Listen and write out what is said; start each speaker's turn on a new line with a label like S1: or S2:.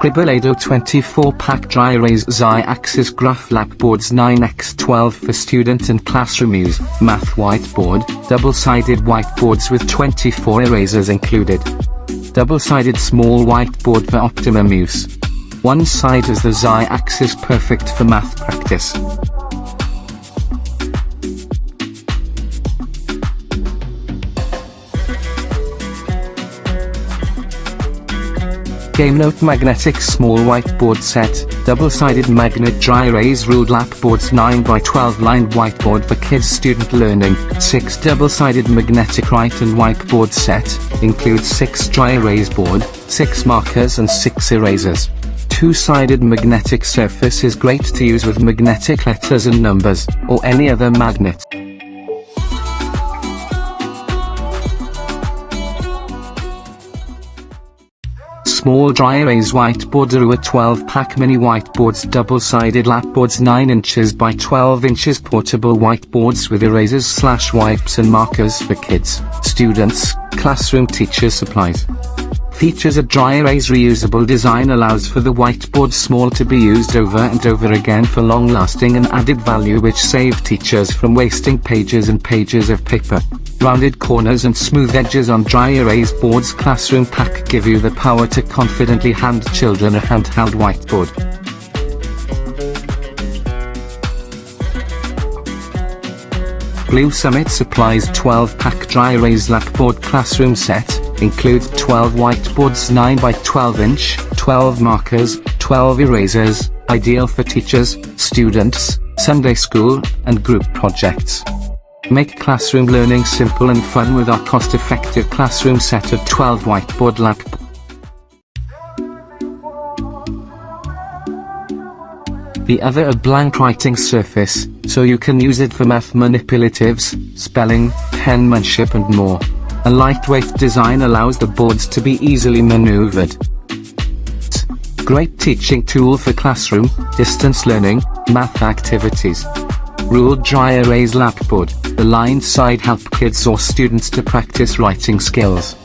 S1: Scribbledo 24-pack dry erase Z-axis graph lapboards 9x12 for student and classroom use. Math whiteboard, double-sided whiteboards with 24 erasers included. Double-sided small whiteboard for optimum use. One side is the Z-axis, perfect for math practice. Gamenote magnetic small whiteboard set, double-sided magnet dry erase ruled lapboards 9x12 lined whiteboard for kids student learning. 6 double-sided magnetic write and whiteboard set, includes 6 dry erase board, 6 markers and 6 erasers. Two-sided magnetic surface is great to use with magnetic letters and numbers, or any other magnet. Small dry erase whiteboard Arua 12-pack mini whiteboards, double-sided lapboards 9 inches by 12 inches, portable whiteboards with erasers / wipes and markers for kids, students, classroom teachers supplies. Features a dry erase reusable design, allows for the whiteboard small to be used over and over again for long-lasting and added value, which save teachers from wasting pages and pages of paper. Rounded corners and smooth edges on dry erase boards. Classroom pack give you the power to confidently hand children a handheld whiteboard. Blue Summit supplies 12-pack dry erase lapboard classroom set, includes 12 whiteboards 9x12 inch, 12 markers, 12 erasers, ideal for teachers, students, Sunday school, and group projects. Make classroom learning simple and fun with our cost-effective classroom set of 12 whiteboard lapboards. The other a blank writing surface, so you can use it for math manipulatives, spelling, penmanship and more. A lightweight design allows the boards to be easily maneuvered. Great teaching tool for classroom, distance learning, math activities. Ruled dry erase lapboard, the lined side help kids or students to practice writing skills.